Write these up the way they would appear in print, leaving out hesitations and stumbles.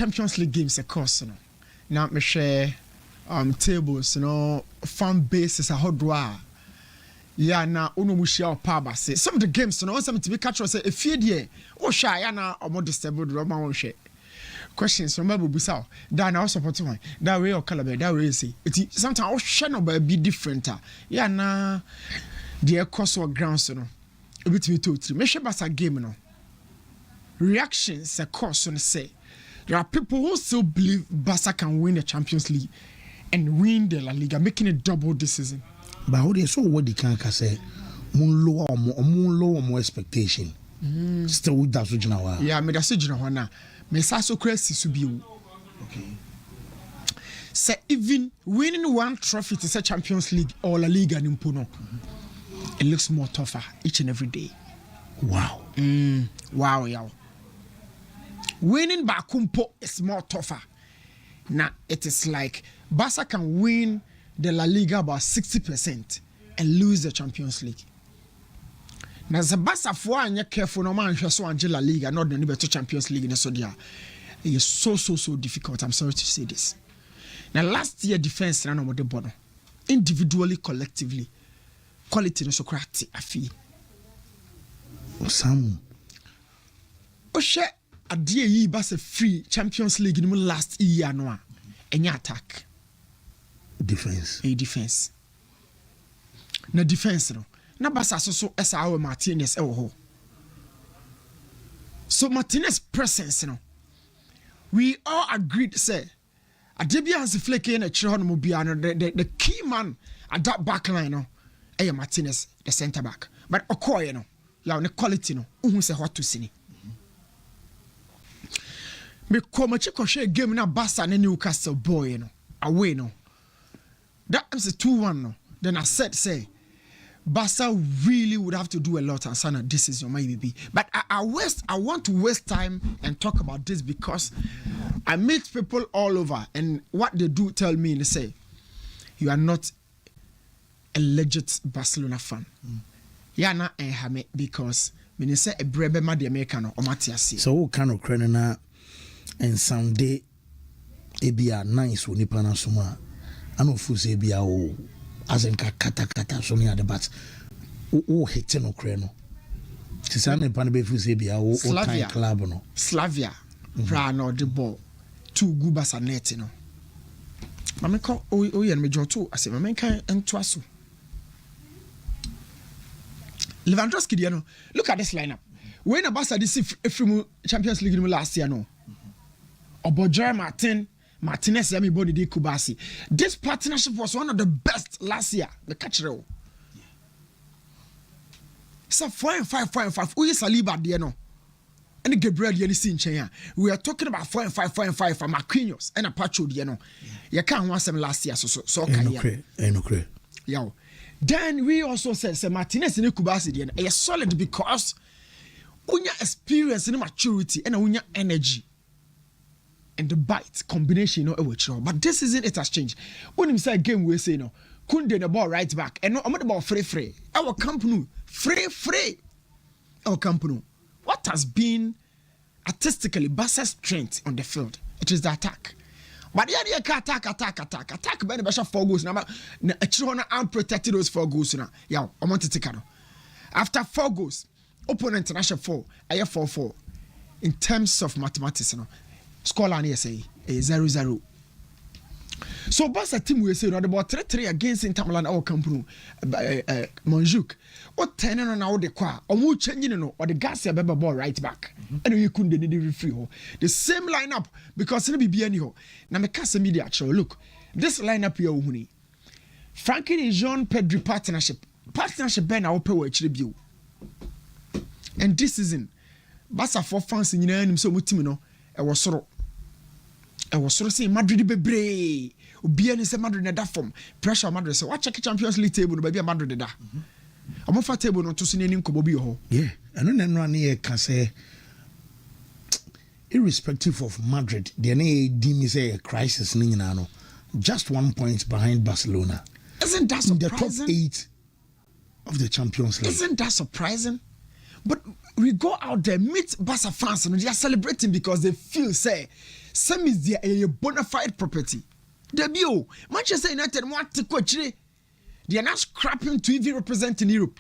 Champions League games of course no now me share tables fan bases a hodwa yeah na ono mu share pa say some of the games some to be catch say a few there o sha ya na omo disturbed ro ma won hwe questions from Babu Bissau that now support one that way or color that way say it sometimes o hwe no ba be different yeah na the course or grounds no a bit me to three me hwe Barca game no reactions a course on say there are people who still believe Barca can win the Champions League and win the La Liga, making it double this season. But how they so what they can say, moon lower or more expectation. Still that's what you know. Yeah, me that's what you know now. Me so crazy to be. Okay. Say even winning one trophy to say Champions League or La Liga in Puno, it looks more tougher each and every day. Wow. Wow, yeah. Winning Bakumpo is more tougher. Now it is like Barca can win the La Liga about 60% and lose the Champions League. Now the Barca for and careful no man so La Liga not the better Champions League in Saudi. It is so difficult. I'm sorry to say this. Now last year defense ran on the bottom. Individually, collectively, quality no Socrates afi. Osamu. Oshe adie yi Barca free Champions League in the last year no any attack. Defense. A defense. Na defense no. Na Barca so esa awe Martinez ewo ho. So Martinez presence no. We all agreed say Adebia has a flake in a chiro no bia no the key man at that back line no. Martinez the center back. But Okoye no. Ya ne quality no. Uhu se what to see ni. Me come share game na Barca and Newcastle boy no away no that was a 2-1 no then I said say Barca really would have to do a lot and sana this is your maybe but I want to waste time and talk about this because I meet people all over and what they do tell me they say you are not a legit Barcelona fan yeah na ehame because me say a brebe ma the American or Matiasi so what kind of credit and someday ebia nice when nipa na soma ano fu se ebia o azenka kata so near the but o hit no kre no ti sa nipa na be fu se ebia o time club no Slavia pra no the ball two gu Barca net no mama ko o ye me joto ase mama kan ento aso Lewandowski dia no look at this lineup when Barca this from Champions League last year no Obojoy Martinez Yami Body de Kubasi. This partnership was one of the best last year. The catcher. So 4-5. Who is Saliba there no? And Gabriel Yenisi in China. We are talking about 4-5 for Marquinhos and Apache there no. You can't want them last year so can you? Yo. Then we also said Martinez and Kubasi there. Is solid because unya experience and maturity and unya energy. And the bite combination but this isn't it has changed. When him say game we say no Kunde the ball right back and no I'm the ball free our company free our company what has been artistically Barca's strength on the field it is the attack but the attack by the Barca 4 goals now actually unprotected those 4 goals now yeah I want to take it after 4 goals opponent international 4 I have 4 in terms of mathematics scoreline here say 0-0. So Barca team we say no about 3-3 against Inter Milan our company Monjuk. What 10 on now the kwa omu changing no or the Garcia beba ball right back. And we couldn't need free ho. The same lineup because no be any ho. Na me kasa media actually look. This lineup here ohuni. Frankie de Jong Pedri partnership ben na ope we chire bio. And this season Barca for fans nyina nim so mo team no I was saying Madrid bebre. Ubia ni say Madrid na da form. Pressure Madrid say what check Champions League table no baby Madrid da. Omo fa table no to so nani nkobo bi ho. Yeah. Eno na no na can say irrespective of Madrid, the na dim say a crisis ni nyina no. Just 1 point behind Barcelona. Isn't that surprising? In the top 8 of the Champions League. Isn't that surprising? But we go out there, meet Barca fans, and they are celebrating because they feel, say, semis there a bona fide property. Debut Manchester United want to coach. They are not scrapping to even represent in Europe.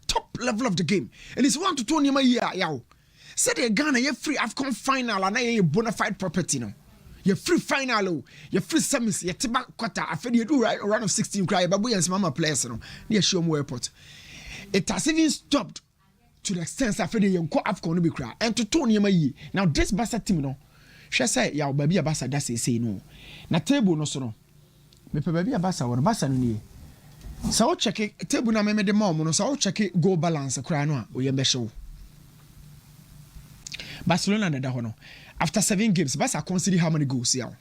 Top level of the game. And it's 1 to 2 year. Say they Ghana, you're free AFCON final and a bona fide property. No, you're free final, you're free semis, you're tiba quarter. I feel you do right around of 16 cry, but we and mama players no near Shomo Airport. It has even stopped to the extent I feel you go AFCON no be cry. And to 2 year. Now this Barca team no. She say ya baby Barca that say no. Na table no so no. Me pe baby Barca won Barca no ni. So check it table na me de mom no so check it goal balance cry no a we be show. Barcelona na da ho no. After 7 games, Barca consider how many goals here?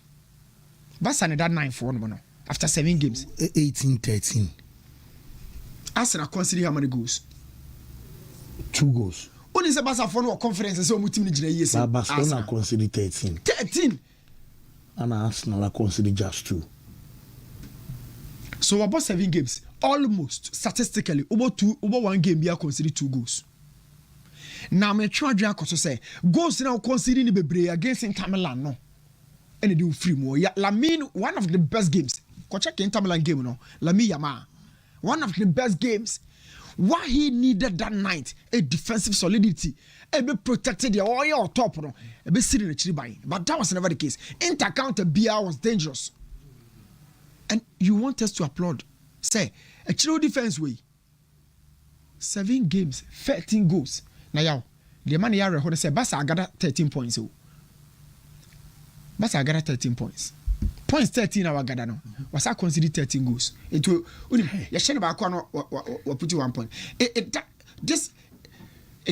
Barca na that 9-4 no. After 7 games, 18-13. Arsenal consider how many goals? 2 goals. Only say Barca for no conference so mu team ni gina yes. Barcelona consider 13. 13. And Arsenal consider just 2. So about 7 games, almost statistically over 1 game we are consider 2 goals. Now me try to say goals now considering the bebre against Inter Milan no. And they do free more. Yeah, Lamine one of the best games. Go check Inter Milan game no. Lamine Yamal one of the best games. Why he needed that night a defensive solidity, a be protected the all top no, a be sitting in the chiri. But that was never the case. Inter counter BR was dangerous. And you want us to applaud. Say a true defense way. 7 games, 13 goals. Now, y'all, the man here who say Barca got 13 points. Barca got 13 points. Points 13 our gather now. Was I consider 13 goals? It will. You share about put you 1 point. It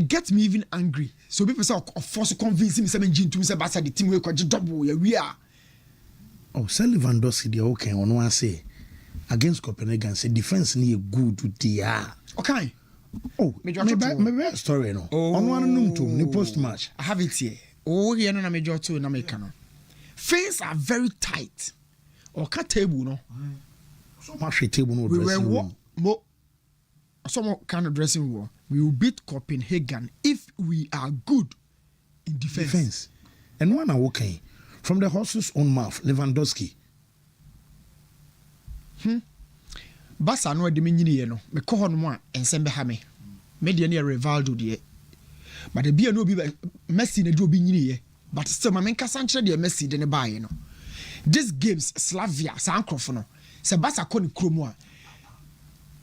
gets me even angry. So people say force to convince him 17 to say Barca the team will coach double. We are. Oh, Lewandowski the okay on one say against Copenhagen say defense ni good to dia. Okay. Oh, maybe story no. On one room to the post match. I have it here. Oh, here no na major two na make no. Fans are very tight. Or cat table no. So much table no dressing room. Some kind of dressing room. We will beat Copenhagen if we are good in defense. And one are okay from the horse's own mouth, Lewandowski. Barca no de menyini no me ko hono a ensembe ha me de na Rivaldo de but the bia no bi Messi na de obi nyini ye but still ma men kasa nkyere de Messi de ne baaye no this games Slavia Sankrofo no se Barca ko ne kromo a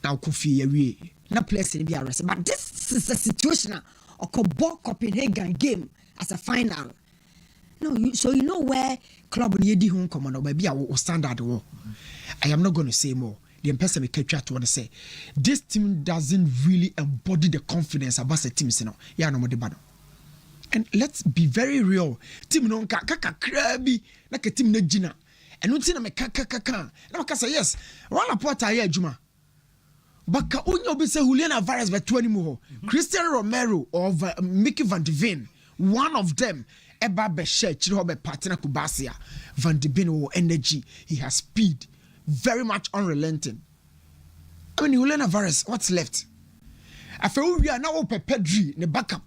na ko fie ya wie na place ne bi arrest but this is a situation okobo Copenhagen game as a final no so you know where club ne di ho komo no ba bia wo standard wo I am not going to say more. The person we catch to want to say this team doesn't really embody the confidence about the teams, you know. Yeah, no more debate. And let's be very real. Team no kaka krabi like a team na gina. And no team na me kaka. Now I say yes. One porta here juma. But ka onyo be say Julian Alvarez by 20 more. Christian Romero or Mickey Van de Ven, one of them. Eba be share chiro be partner Kubasia. Van de Ven energy. He has speed. Very much unrelenting. I mean, Julian Alvarez, what's left? I feel we are now Pedri, the backup.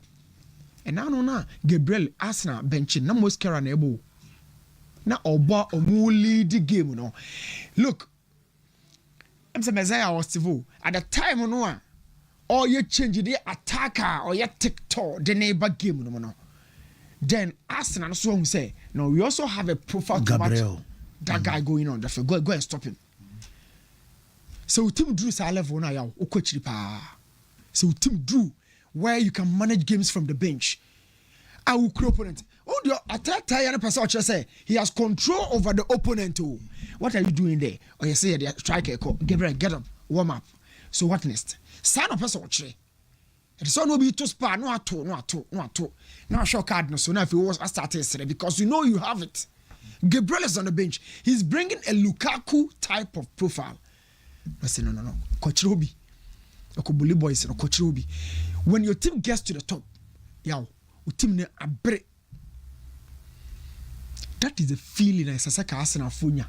And now, Gabriel Arsenal benching, no more scare and able. Now, Oba Omu lead the game, you know. Look, I'm saying Messiah was civil. At the time, you know, or you change the attacker or you take to the neighbor game, you know. Then Arsenal, so say, no, we also have a profile Gabriel. That guy going on, therefore go and stop him. So team drew sa level na yaw okwachiri pa. So team drew where you can manage games from the bench. I will create opponent. Oh, the attack tire person say he has control over the opponent too. What are you doing there? Or you say the striker call Gabriel get up, warm up. So what next? Sign up person watch. It is no be to spar no at all. Now show card no so now if you was start yesterday because you know you have it. Gabriel is on the bench. He's bringing a Lukaku type of profile. I say, no. Coach Roby. Okobuli boys, Coach Roby. When your team gets to the top, your team ne abre. That is the feeling I say Arsenal funya.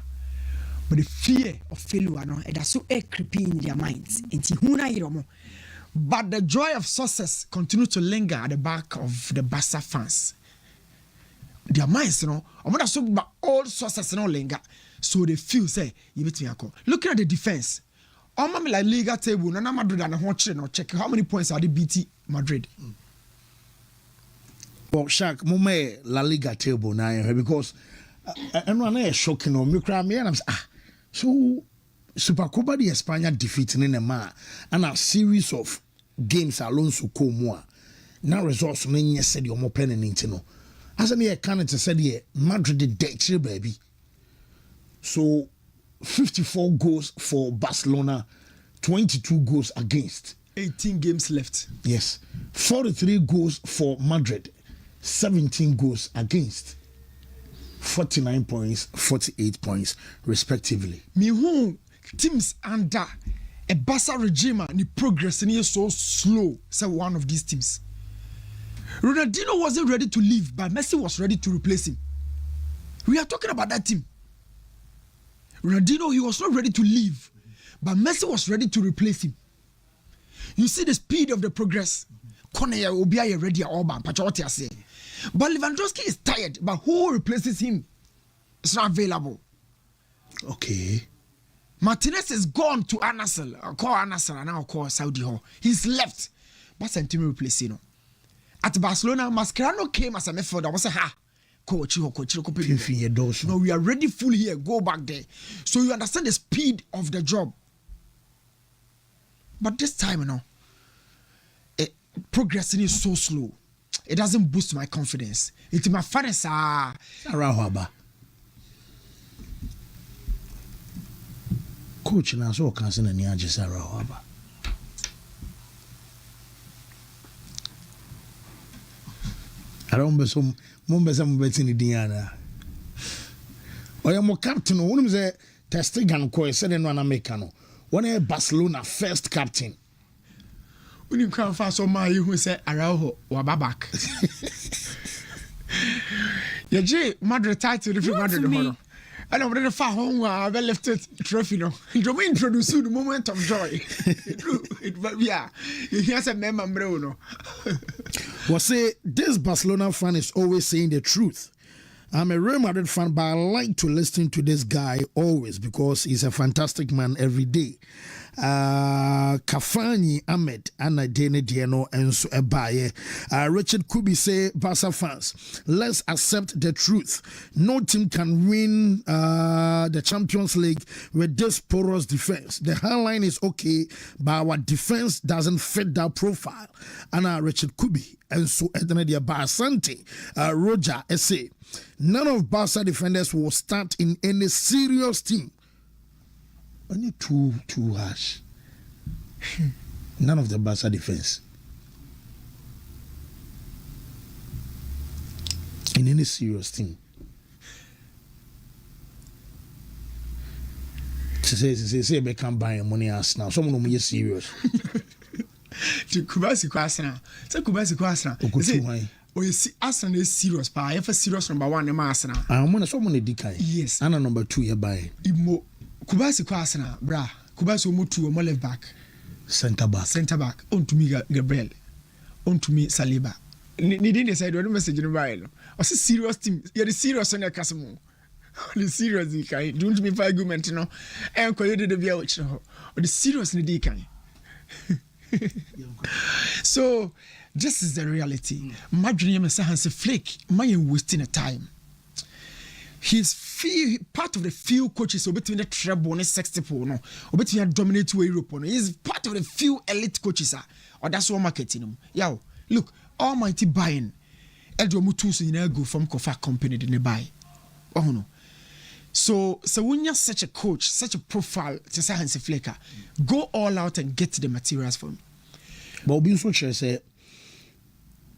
But the fear of failure, no, it is so creepy in their minds. But the joy of success continues to linger at the back of the Barca fans. their minds, you know, I'm not so about all sources no longer. So they feel say you bet me call. Looking at the defense, I'm like Liga table, Nana Madrid and no check how many points are they beating Madrid. Well, Shaq, Mome La Liga table now because I'm shocking on me cry me and I'm so Supercopa de España defeating in a man and a series of games alone so cool more. Now results many said you're more penning into no. As I can't said here, Madrid the dead baby. So 54 goals for Barcelona, 22 goals against. 18 games left. Yes. 43 goals for Madrid, 17 goals against. 49 points, 48 points, respectively. Me who teams under a Barca regime and the progress is so slow. So one of these teams. Ronaldinho wasn't ready to leave, but Messi was ready to replace him. We are talking about that team. Ronaldinho, he was not ready to leave, but Messi was ready to replace him. You see the speed of the progress. Konya will be ready at all, but Lewandowski is tired, but who replaces him? It's not available. Okay. Martinez is gone to Al-Nassr. Call Al-Nassr and now call Saudi Hall. He's left. But Santino replacing him. At Barcelona, Mascherano came as a midfielder. I was say, coach. No, we are ready full here. Go back there. So you understand the speed of the job. But this time, progressing is so slow. It doesn't boost my confidence. It's my father's Arahaba. Coach na so kan se na ni agese Arahaba. Arombe so mombe se mbeti ni diana. Oya mo captain wonu se Testigan ko se de no na make no. One Barcelona first captain. When you come fast on my who say Araujo or Babak. Yeah, Madrid title if you Madrid honor. I don't really far home I left it trophy no. You introduce the moment of joy. Yeah, you hear some member no. Well, say this Barcelona fan is always saying the truth. I'm a Real Madrid fan, but I like to listen to this guy always because he's a fantastic man every day. Kafani Ahmed, Anna Dene Diano, and so Ebaye. Richard Kubi say, Barca fans, let's accept the truth. No team can win the Champions League with this porous defense. The highline is okay, but our defense doesn't fit that profile. Anna Richard Kubi, and so Edna Barasante, Roger say, none of Barca defenders will start in any serious team. Only too harsh. None of the Barca defense. In any serious team. Say they can't buy money as now. Someone who is serious. To Kubasi Kwasana. Say Kubasi Kwasana. Oh, you see, Arsenal is serious, but I have a serious number one in Arsenal. I'm going to someone decay. Yes. And a number two, you buy. Kubasi Kwasana, bra. Kubasi Mutu, more left back. Centre back. On to me, Gabriel. On to me, Saliba. Nidin said, what message in the Bible? I see serious team. You're the serious on your Casamo. The serious decay. Don't me for argument, and created the view, or the serious Nidikai. So, this is the reality. Madrid has a flake. Man wasting a time. He's part of the few coaches who between the treble and 60 no, or between dominate Europe. He's part of the few elite coaches, or that's what marketing. Yo, look, almighty buying. Edward Mutusu in go from Kofa company didn't buy. Oh no. So when you're such a coach, such a profile, just a Hansi Flicker, go all out and get the materials for him. But being so sure say,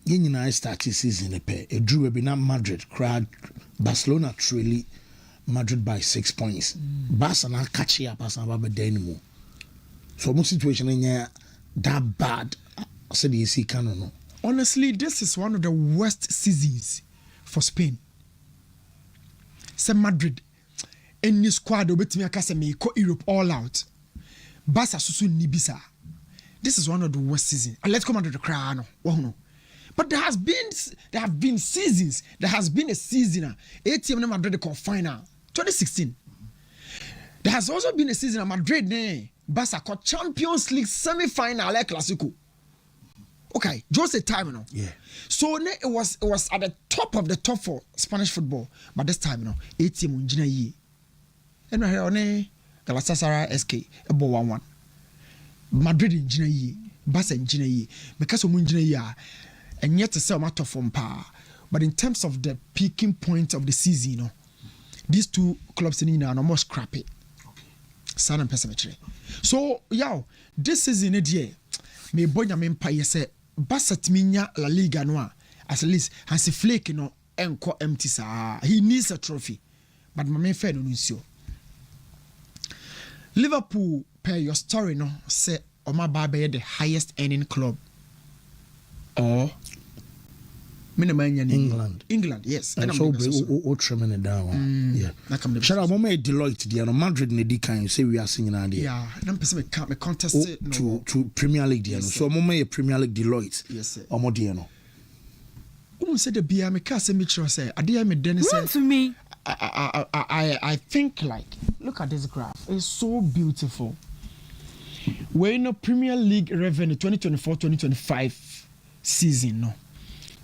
you know, I started season a pair. It drew a Madrid crowd. Barcelona truly Madrid by 6 points. Barcelona catch up as I'm anymore. So most situation in here that bad. I said you see canon. Honestly, this is one of the worst seasons for Spain. Say Madrid. Any squad obet me akase me ko Europe all out. Barca susu nibisa. This is one of the worst seasons. Let's come under the crown. No. But there have been seasons. There has been a season. ATM Madrid called final 2016. There has also been a season Madrid Barca called Champions League semi-final like Clasico. Okay, just a time, Yeah. So it was at the top of the top for Spanish football, but this time, ATM Unjina Yi. And I hear Galatasaray SK about 1-1. Madrid Unjina Yi, Barca Unjina Yi, because of Unjina Yi, and yet to sell matter from power. But in terms of the peaking point of the season, these two clubs in are almost scrappy. San and Pessimetry. So, this season, me boy, I say. Barca timinya La Liga no at least has a flake enko empty sa he needs a trophy but my main fan no nsuo Liverpool per your story say Oma Baba the highest earning club or England yes and so o tremendous down yeah shout out mama Deloitte there no Madrid ne di kan say we are singing and yeah na person me contest to Premier League there no so mama e Premier League Deloitte yes omo there no who said the bia me ka say me tro say ade me den say to me I think like look at this graph it's so beautiful we're in a Premier League revenue 2024-2025 season no.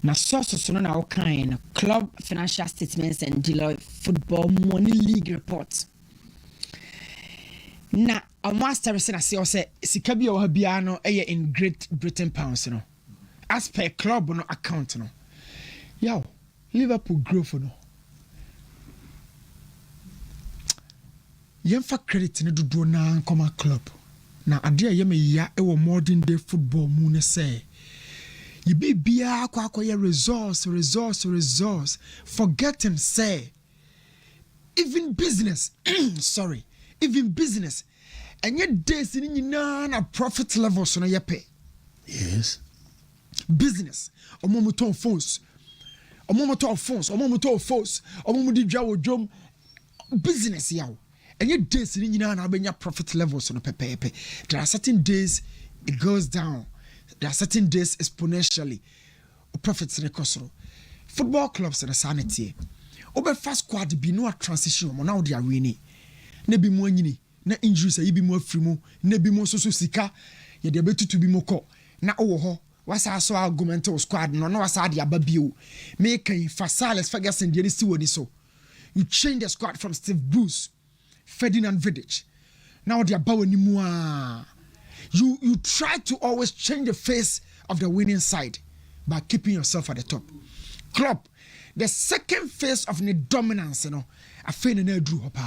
Na sources no na kind club financial statements and Deloitte football money league reports. Na a master say na say sika bi o ha bia no in Great Britain pounds no. As per club no account no. Yo, Liverpool growth no. Yemfa credit ne dodo na nkoma club. Na ade ye me ya e wo modern day football mu ne say you be bia kwa resource forgetting say even business even business and yet days in na profit levels no yepe yes business omomoton phones omomodi dwa wodwom business yawo and yet days in na benya profit levels no pepepe there are certain days it goes down. There are certain days exponentially. Profits in the football clubs in the sanity. Over fast squad be no transition. Now they are winning. Ne be more yini. Na injuries be more free mo. Ne be more so sika. Ye de betu to be more ko. Na ho. What's our so argument squad? No what's our ababio. Make a Fasales Ferguson the see what so. You change the squad from Steve Bruce, Ferdinand Vidic. Now they are bowing anymore. You try to always change the face of the winning side by keeping yourself at the top. Klopp, the second phase of the dominance, I feel in drew up.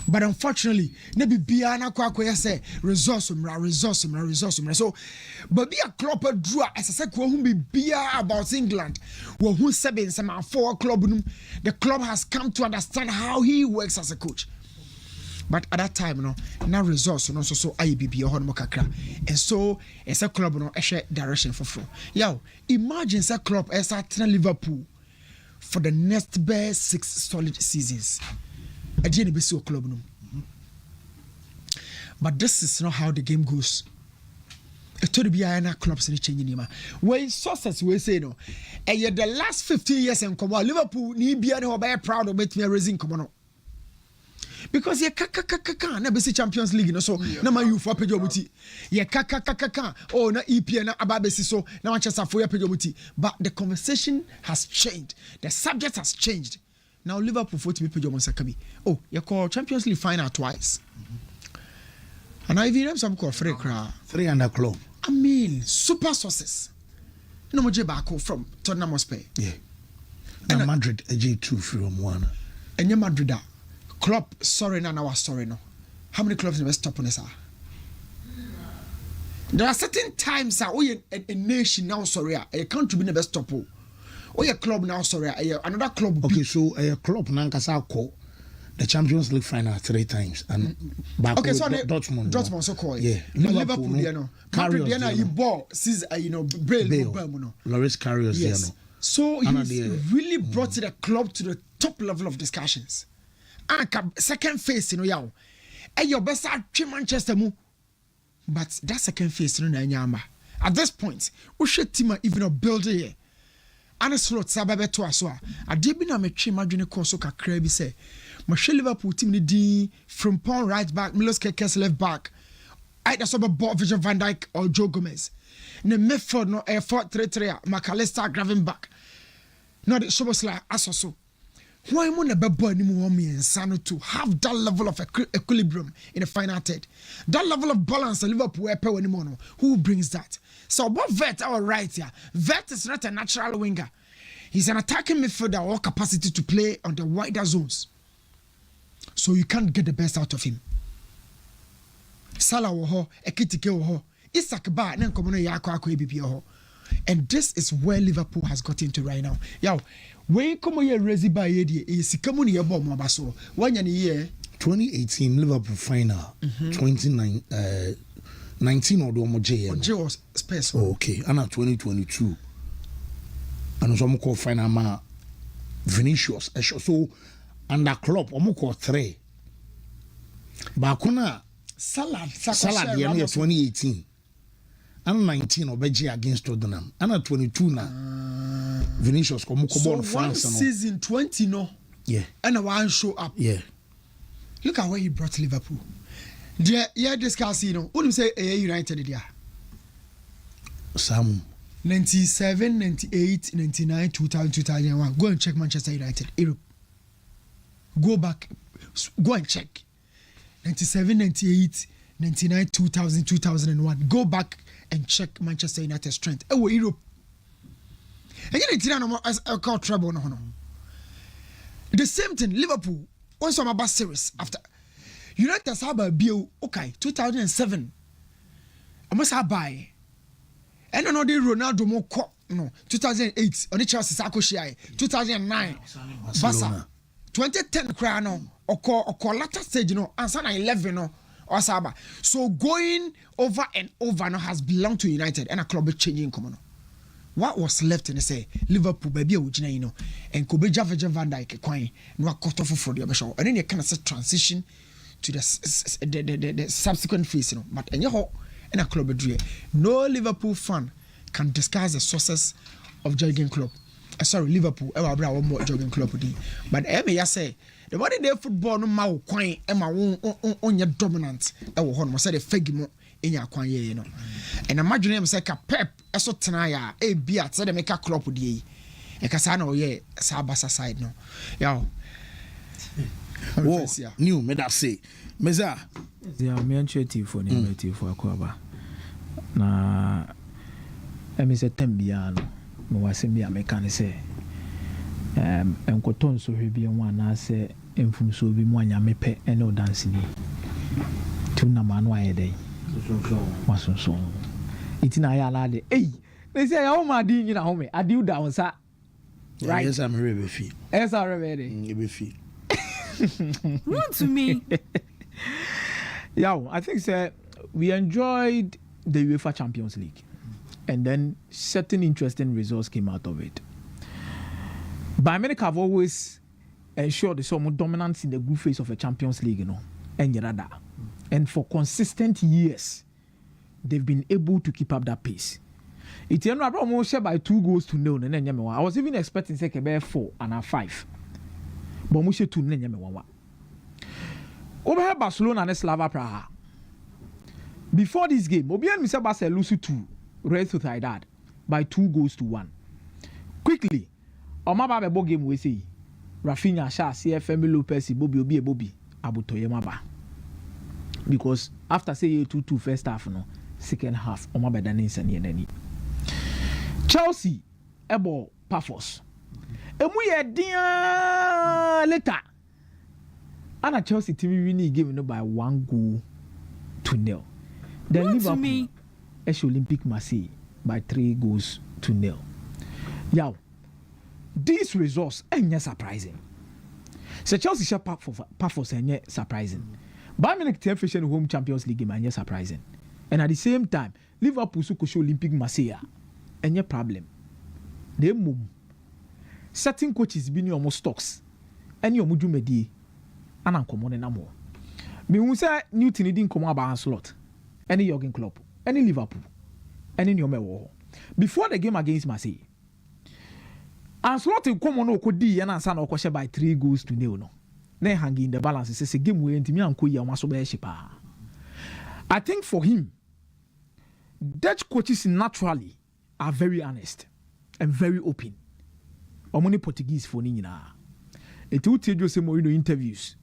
But unfortunately, nebi biana kwa say resource. So, but be a Klopp drew as I said, who be beer about England, who 7 some 4 club. The club has come to understand how he works as a coach. But at that time, now resource, so IBB or Honmokakra. And so, as a club, a share direction for flow. Imagine a club as at Liverpool for the next best 6 solid seasons. I didn't be so club. But this is not how the game goes. It told be a clubs in changing. When sources will say no, and yet the last 15 years in Como Liverpool need be proud of it me raising Como. Because ye kaka na besi Champions League so na man you for pejobuti ye kaka oh na EPL na ababesi so na Manchester for pejobuti but the conversation has changed, the subject has changed. Now Liverpool for to be pejobuti kabi oh ye call Champions League final twice and I even some call 3 under club. I mean super sources no mo je back from Tottenham Hotspur yeah na Madrid J2 from one and Madrid club sorry now our story no. How many clubs never stop on this? There are certain times we a nation now sorry a country be never stop. Oh a club now sorry another club. Okay, so a club now kasa call the Champions League final 3 times and back okay, so Dortmund so call yeah Liverpool there no. Madrid there you ball sees Bale Loris Karius there no. So he really brought the club to the top level of discussions. Second phase, and your best at Manchester mu. But that second phase, At this point, we should team even a builder here. And a slot sababe to us. I did be na me trim adwene course ka kra bi say. My Liverpool team ni di from Paul right back, Milos Kekes left back. Either sub ball Virgil van Dijk or Joe Gomez. Ne midfield no 4-3-3 McAllister grabbing back. No the Shobosla asoso. Why mo na be boy ni mo me insano to have that level of equilibrium in the final third. That level of balance Liverpool epe when no. Who brings that? So about Vet our right here. Vet is not a natural winger. He's an attacking midfielder or capacity to play on the wider zones. So you can't get the best out of him. Salah wo ho, Ekitike wo ho, Isak ba na nkomo no yakọ ebibie ho. And this is where Liverpool has got into right now. Yo, when come here resi ba ye die, e sika mu ne ye bom aba so. Wanya ne ye 2018 Liverpool final. 19 or do mo je was space. Okay, and 2022. And so mo call final ma Vinicius. So under Klopp omo call 3. Ba kuna Salah the year 2018. And 19 obeji against Tottenham. And 22 na Vinicius come ball France no. Season 20 no. Yeah. And I want show up. Yeah. Look at where he brought Liverpool. Yeah, discuss you know. What do you say United there? Some 97, 98, 99, 2000, 2001. Go and check Manchester United. Europe. Go back. Go and check. 97, 98, 99, 2000, 2001. Go back and check Manchester United strength. Europe. And you know, as a call trouble. No. The same thing, Liverpool. Once on my series after United have a bill, okay, 2007. I must have buy. And another Ronaldo Moko, no, 2008, on the Chelsea Sakoshia, 2009, Barca, 2010 Crano, or latter stage, you know, and Sana 11, no, or Saba. So going over and over now has belonged to United and a club changing common. What was left in the say Liverpool baby you know and Kobeja Virgil van Dijk coin no cut off for the show and then you kind of transition to the subsequent phase, you know. But anyhow, in a club no Liverpool fan can discuss the sources of Jurgen Klopp. Liverpool ever bring one more Jurgen Klopp. But I say the body day football no ma coin and my on your dominant. I will hold myself a fegimo in your coin, you know. And imagine him say Pep eso tenaya e bia say the make a Klopp di. E kasa na oye sa Barca side no. Yo. Whoa, new me that say meza yeah me ancheti for negative for akwaba na emi se tambia no me wase me ameka ne se enkoton so hwe bi enwa na se enfum so bi mu anya mepe ene o dance ni tuna manu ayede so itina ya la de they say ya o ma di nyina ho me adi uda onsa right. Yes, I'm ready fi yes I'm ready be fi Run to me. Yeah, I think we enjoyed the UEFA Champions League, and then certain interesting results came out of it. Bayern Munich have always ensured some dominance in the group phase of a Champions League, you know, and for consistent years, they've been able to keep up that pace. It's almost by 2-0. I was even expecting say 4 and 5. But we should 2-0. Over Barcelona and Slava Praha. Before this game, Obian Mr. Barca lose to Real Sociedad by 2-1. Quickly, Omaba Bebo game we say Rafinha, Sha, CFM, Lopez, Bobby, Abutoyemaba. Because after say 2-2 first half, no, second half, Omaba Danis and Yeneni. Chelsea, Ebo Pafos. And we are dear later. And a Chelsea team winning game by 1-0. Then Liverpool, Olympic Marseille by 3-0. Yeah, these results ain't surprising. So Chelsea shall Pafos ain't surprising. Bayern Munich Temptation home Champions League game ain't surprising. And at the same time, Liverpool so could show Olympic Marseille ain't problem. They move. Certain coaches been almost stocks and your mujumedi and uncommon and more. Me who say Newton didn't come about slot. Any Jurgen Klopp, any Liverpool, any new war. Before the game against Marseille, Ancelotti come on okodi and answer no question by 3-0. No. Then hanging in the balance. It's a game where Intimi and Kuya Masobe Shipa. I think for him, Dutch coaches naturally are very honest and very open. Omoni Portuguese for Nina. It will tell you some more interviews.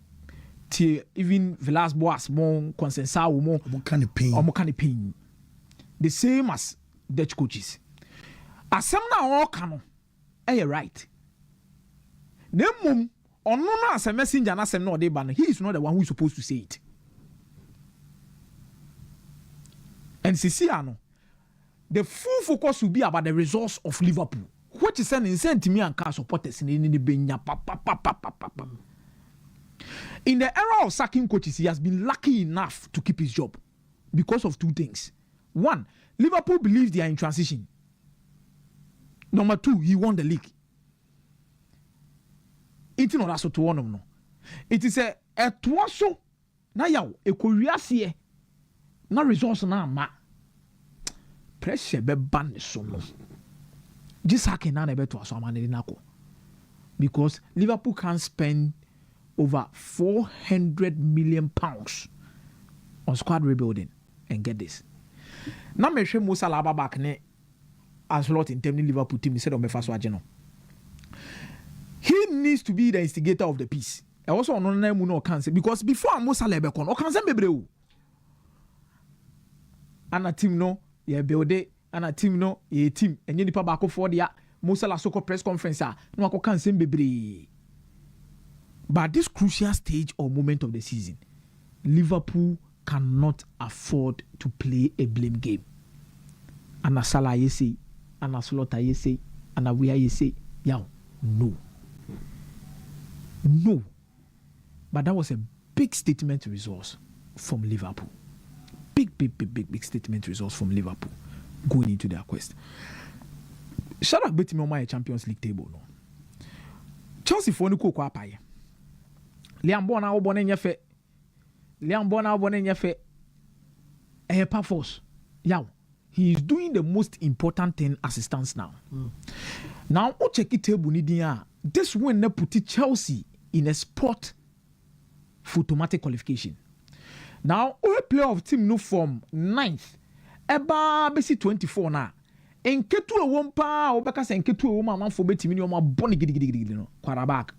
Even Villas Boas more consensa more kind of pain. The same as Dutch coaches. As some now all canon. Right. Nemum on no as a messenger and as a no de ban. He is not the one who is supposed to say it. And Siciano, the full focus will be about the results of Liverpool, which is an incentive me and car supporters in the Benya. In the era of sacking coaches, he has been lucky enough to keep his job because of two things. One, Liverpool believes they are in transition. Number two, he won the league. It's not also to one of no. It is a twaso na yaw e kowiase na results na ma pressure be ban so no. Just hacking na be to aso amane na ko. Because Liverpool can spend over 400 million pounds on squad rebuilding and get this. Na me hwe Musa Laba back ne Ancelotti in terms of Liverpool team said on me first watch no. He needs to be the instigator of the piece. I also on no cancer because before Musa Laba kon o cancer bebre o. Ana team no ye build it, ana team no ye team enye nipa back for dia Musa La Soko press conference no akọ cancer bebre. But this crucial stage or moment of the season, Liverpool cannot afford to play a blame game. And Salah you say, and Slaughter you say, and Awia you say, no. But that was a big statement resource from Liverpool. Big statement resource from Liverpool going into their quest. Shout out to me on my Champions League table. No. Chelsea for no kwa paye. Liam Bona obone nyefe. Ehepa force. Yaw. He is doing the most important thing as it stands now. Now, o check it table ni dia. This one na put Chelsea in a spot for automatic qualification. Now, o playoff team no from 9th. Eba besi 24 na. Enketu e wompa obeka se enketu e woma man for betimi ni oma boni gidigidi no. Kwara back.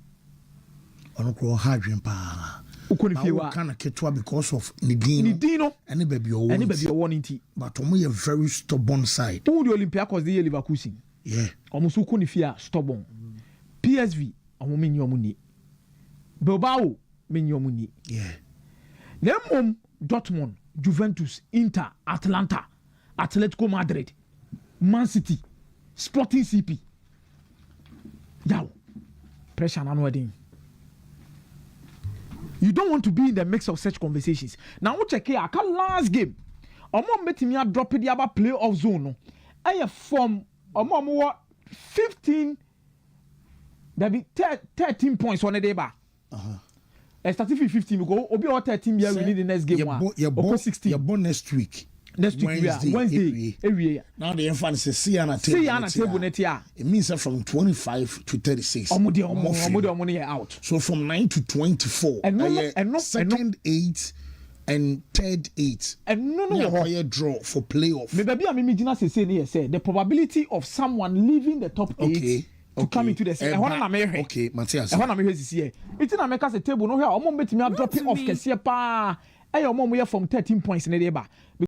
Ono ko hadwen pa. Ukonifie wa kana ketwa because of Nidino any baby o nti but omo ye very stubborn side. Who the Olympiacos the Leverkusen? Yeah. Omo so ukonifie stubborn. PSV omo menyi omo ni. Bilbao menyi omo ni. Yeah. Them Dortmund, Juventus, Inter, Atlanta, Atletico Madrid, Man City, Sporting CP. Yaw. Pressure na wedding. You don't want to be in the mix of such conversations. Now, we check here. I last game. Omo betimi a drop the other playoff zone. No, I from omo 15. There be 13 points on the day bar. Starting with 15, we go. Obi or 13 here. We need the next game. You're 16. You're born next week. Next week, Wednesday. Every year. Now the infant is see on a table. It means that from 25 to 36. Omo out. So from 9 to 24. And second 8 and third 8. And no draw for playoff. Maybe I'm imagining say the probability of someone leaving the top 8 to come into the second. Okay, Matthias. I want to this year. It's in America's table. No, here, I'm betting me dropping off. Kessie pa. Ayo, mom, we are from 13 points in the day.